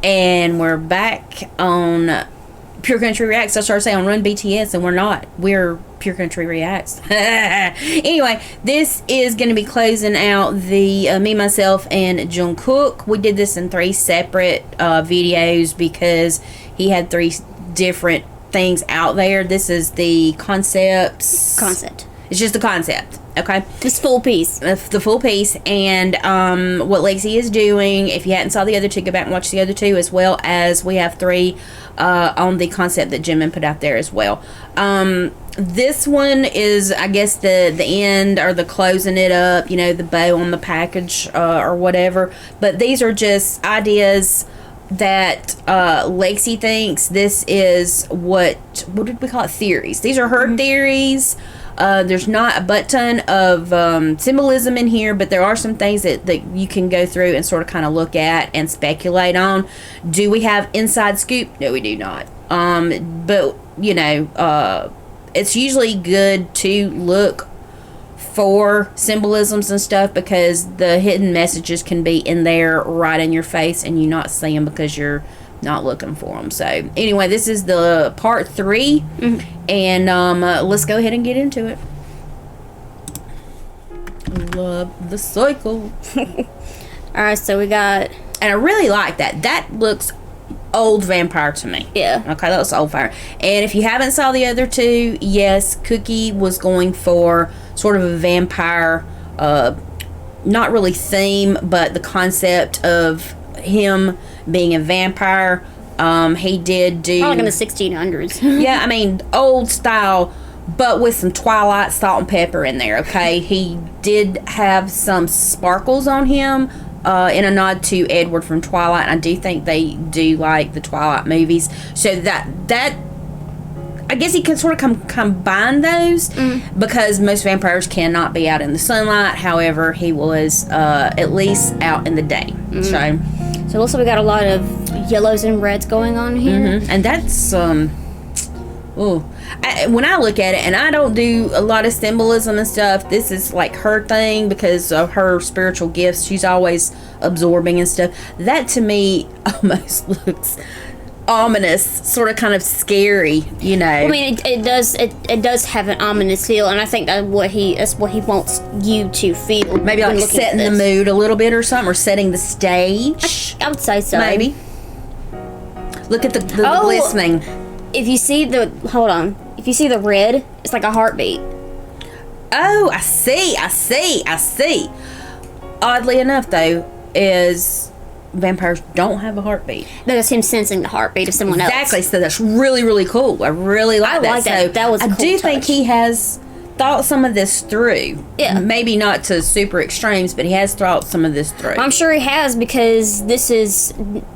And we're back on Pure Country Reacts. I started saying on Run BTS, and we're not. We're Pure Country Reacts. Anyway, this is going to be closing out the Me, Myself, and Jungkook. We did this in 3 separate videos because he had 3 different things out there. This is the concept. It's just the concept. Okay, this full piece, the full piece, and what Lexi is doing. If you hadn't saw the other 2, go back and watch the other 2, as well as we have 3 on the concept that Jimin put out there as well. This one is, I guess, the end, or the closing it up, you know, the bow on the package or whatever. But these are just ideas that Lexi thinks. This is what did we call it? Theories. These are her theories. There's not a butt ton of symbolism in here, but there are some things that you can go through and sort of kind of look at and speculate on. Do we have inside scoop? No, we do not. But, you know, it's usually good to look for symbolisms and stuff, because the hidden messages can be in there right in your face and you not see them because you're not looking for them. So anyway, this is the part 3, and let's go ahead and get into it. Love the cycle. Alright, so we got, and I really like that looks old vampire to me. Yeah, okay, that looks old fire. And if you haven't saw the other 2, yes, Cookie was going for sort of a vampire, not really theme, but the concept of him being a vampire. He did do probably in the 1600s. Yeah, I mean, old style, but with some Twilight salt and pepper in there. Okay, he did have some sparkles on him, in a nod to Edward from Twilight. I do think they do like the Twilight movies, so that I guess he can sort of combine those, because most vampires cannot be out in the sunlight. However, he was at least out in the day. So also we got a lot of yellows and reds going on here. And that's when I look at it, and I don't do a lot of symbolism and stuff, this is like her thing because of her spiritual gifts. She's always absorbing and stuff. That to me almost looks ominous, sort of kind of scary, you know. I mean, it does have an ominous feel, and I think that's what he wants you to feel. Maybe like setting the mood a little bit or something, or setting the stage. I would say so. Maybe. Look at the glistening. If you see if you see the red, it's like a heartbeat. Oh, I see. Oddly enough, though, is vampires don't have a heartbeat. That's him sensing the heartbeat of someone else. Exactly. So that's really, really cool. I really like that. So that was a cool touch. think he has thought some of this through. Yeah. Maybe not to super extremes, but he has thought some of this through. I'm sure he has, because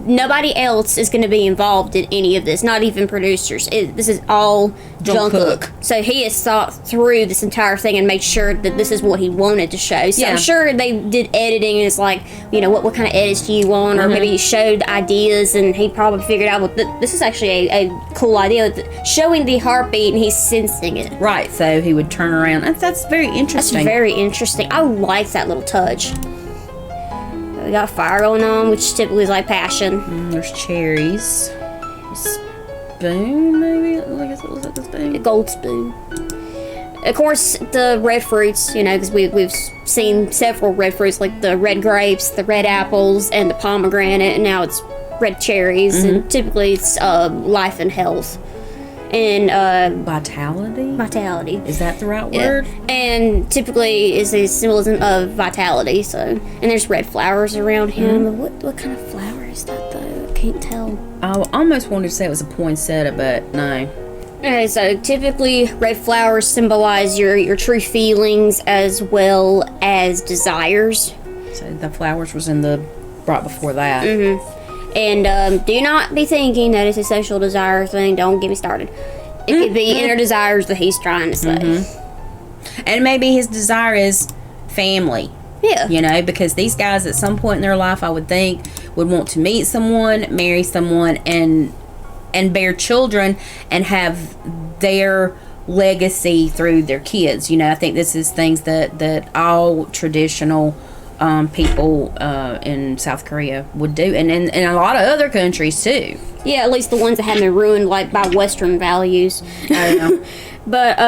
nobody else is going to be involved in any of this, not even producers. This is all Jungkook. So he has thought through this entire thing and made sure that this is what he wanted to show. So I'm sure they did editing, and it's like, you know, what kind of edits do you want? Or maybe he showed ideas, and he probably figured out, well, this is actually a cool idea, showing the heartbeat, and he's sensing it. Right, so he would turn around. That's very interesting. That's very interesting. I like that little touch. We got fire going on, which typically is like passion. There's cherries. Spoon, maybe? I guess it looks like a spoon. A gold spoon. Of course, the red fruits, you know, because we've seen several red fruits, like the red grapes, the red apples, and the pomegranate, and now it's red cherries, and typically it's life and health. And vitality, is that the right word? And typically is a symbolism of vitality. So, and there's red flowers around him. What kind of flower is that, though? I can't tell. I almost wanted to say it was a poinsettia, but no. Okay, so typically red flowers symbolize your true feelings as well as desires. So the flowers was in the right before that. And do not be thinking that it's a sexual desire thing. Don't get me started. It could be inner desires that he's trying to say. And maybe his desire is family. Yeah. You know, because these guys at some point in their life, I would think, would want to meet someone, marry someone, and bear children, and have their legacy through their kids. You know, I think this is things that all traditional people in South Korea would do, and in a lot of other countries too. Yeah, at least the ones that haven't been ruined like by Western values. I know. But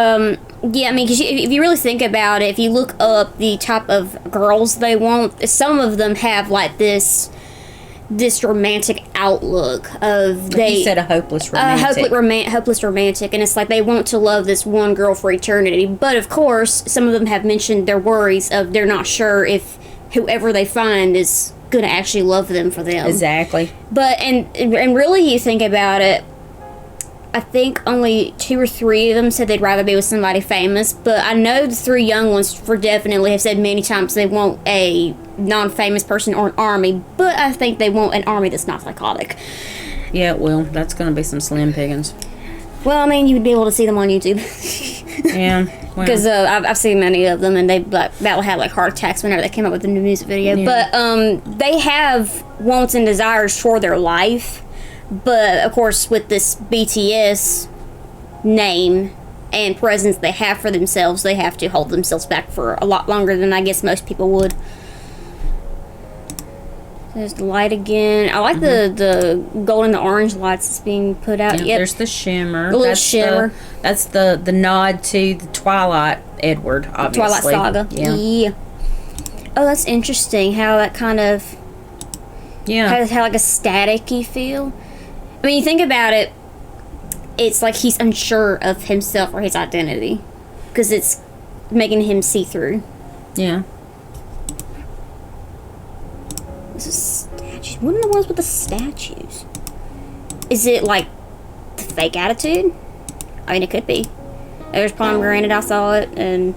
yeah, I mean, cause if you really think about it, if you look up the type of girls they want, some of them have like this romantic outlook of You said a hopeless romantic. Hopeless romantic, and it's like they want to love this one girl for eternity. But of course, some of them have mentioned their worries of they're not sure if whoever they find is going to actually love them for them. Exactly. But and really, you think about it, I think only 2 or 3 of them said they'd rather be with somebody famous. But I know the 3 young ones for definitely have said many times they want a non-famous person or an army. But I think they want an army that's not psychotic. Yeah, well, that's going to be some slim pickings. Well, I mean, you'd be able to see them on YouTube. Yeah. Because I've seen many of them, and they that'll have like heart attacks whenever they came up with a new music video. Yeah. But they have wants and desires for their life. But of course, with this BTS name and presence they have for themselves, they have to hold themselves back for a lot longer than I guess most people would. There's the light again. I like the gold and the orange lights that's being put out. Yeah, yep. There's the shimmer. A little shimmer. That's the nod to the Twilight Edward, obviously. Twilight Saga. Yeah. Oh, that's interesting how that kind of has like a static-y feel. I mean, you think about it, it's like he's unsure of himself or his identity because it's making him see-through. Yeah. This is statues. What are the ones with the statues? Is it like the fake attitude? I mean, it could be. There's pomegranate, I saw it, and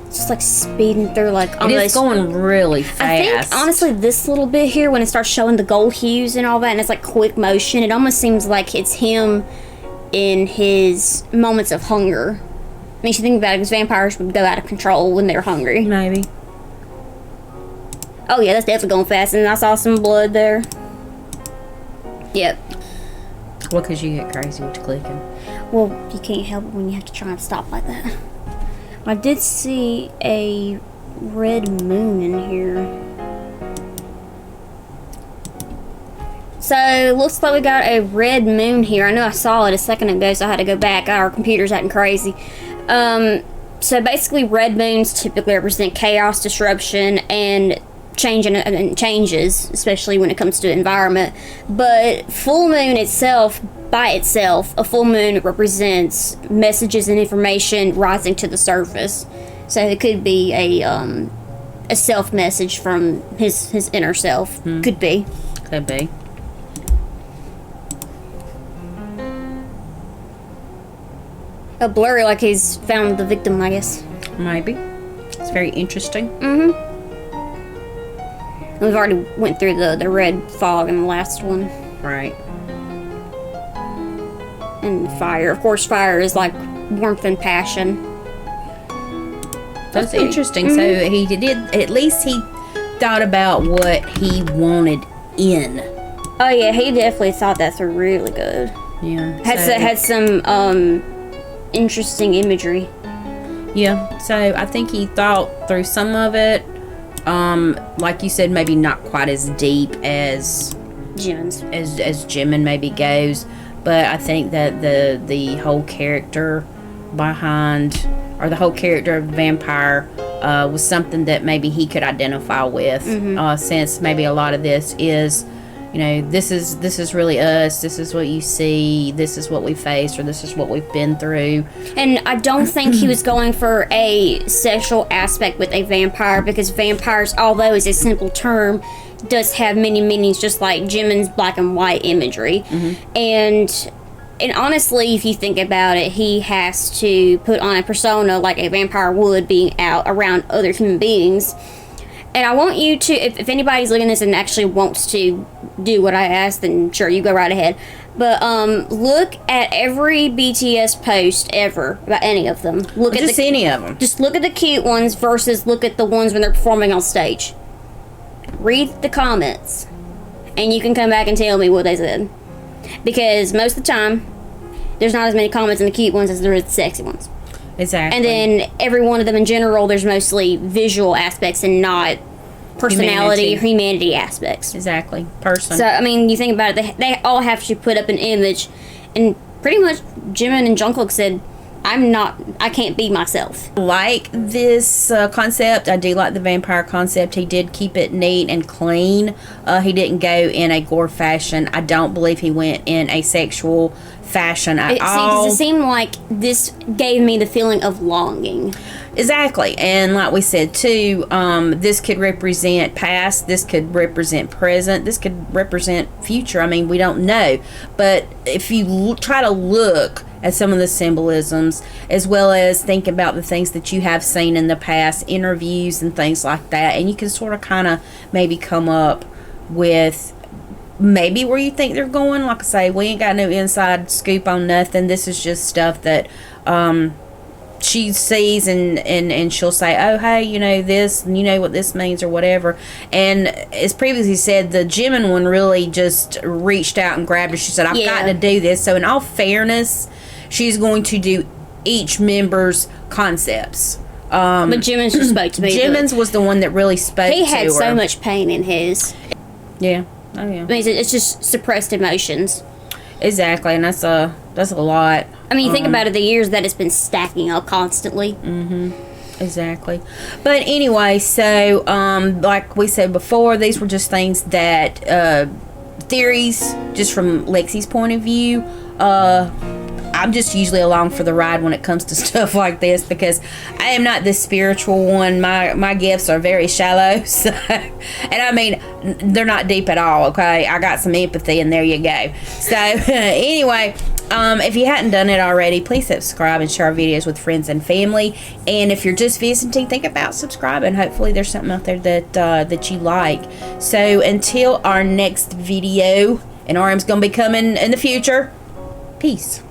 it's just like speeding through like almost. It is going really fast. I think honestly, this little bit here when it starts showing the gold hues and all that, and it's like quick motion, it almost seems like it's him in his moments of hunger. I mean, if you think about it, because vampires would go out of control when they're hungry. Maybe. Oh yeah, that's definitely going fast, and I saw some blood there. Yep. Well, because you get crazy with clicking. Well, you can't help it when you have to try and stop like that. I did see a red moon in here. So, looks like we got a red moon here. I know I saw it a second ago, so I had to go back. Our computer's acting crazy. So basically, red moons typically represent chaos, disruption, and changes, especially when it comes to environment. But full moon itself, by itself, a full moon represents messages and information rising to the surface. So it could be a self message from his inner self. Could be. Could be. A blurry, like he's found the victim, I guess. Maybe. It's very interesting. We've already went through the red fog in the last one. Right. And fire. Of course, fire is like warmth and passion. That's interesting. So he did, at least he thought about what he wanted in. Oh yeah, he definitely thought that through really good. Yeah. Had some interesting imagery. Yeah. So I think he thought through some of it. Like you said, maybe not quite as deep as Jimin maybe goes, but I think that the whole character behind, or the whole character of vampire, was something that maybe he could identify with, since maybe a lot of this is, you know, this is really us, this is what you see, this is what we faced, or this is what we've been through. And I don't think he was going for a sexual aspect with a vampire, because vampires, although it's a simple term, does have many meanings, just like Jimin's black and white imagery. And honestly, if you think about it, he has to put on a persona like a vampire would, being out around other human beings. And I want you to, if anybody's looking at this and actually wants to do what I asked, then sure, you go right ahead. But look at every BTS post ever about any of them. Any of them. Just look at the cute ones versus look at the ones when they're performing on stage. Read the comments, and you can come back and tell me what they said. Because most of the time, there's not as many comments in the cute ones as there is the sexy ones. Exactly. And then every one of them in general, there's mostly visual aspects and not personality, humanity aspects. Exactly. Person. So, I mean, you think about it, they all have to put up an image, and pretty much Jimin and Jungkook said, I can't be myself. Like this concept. I do like the vampire concept. He did keep it neat and clean. He didn't go in a gore fashion. I don't believe he went in a sexual fashion at all. Because it seemed like this gave me the feeling of longing. Exactly. And like we said too, this could represent past, this could represent present, this could represent future. I mean, we don't know. But if you try to look at some of the symbolisms, as well as think about the things that you have seen in the past, interviews and things like that, and you can sort of kind of maybe come up with maybe where you think they're going. Like I say, we ain't got no inside scoop on nothing. This is just stuff that she sees, and she'll say, oh, hey, you know this, and you know what this means or whatever. And as previously said, the Jimin one really just reached out and grabbed her. She said, I've got to do this. So in all fairness, she's going to do each member's concepts. But Jimin's just spoke to me. Jimin's was the one that really spoke to her. He had so much pain in his. Yeah. Oh, yeah. I mean, it's just suppressed emotions. Exactly, and that's a lot. I mean, think about it, the years that it's been stacking up constantly. Mm-hmm. Exactly. But anyway, so, like we said before, these were just things that, theories, just from Lexi's point of view. I'm just usually along for the ride when it comes to stuff like this, because I am not the spiritual one. My gifts are very shallow, so, and I mean, they're not deep at all, okay? I got some empathy, and there you go. So, anyway, if you hadn't done it already, please subscribe and share our videos with friends and family. And if you're just visiting, think about subscribing. Hopefully there's something out there that you like. So, until our next video, and RM's going to be coming in the future, peace.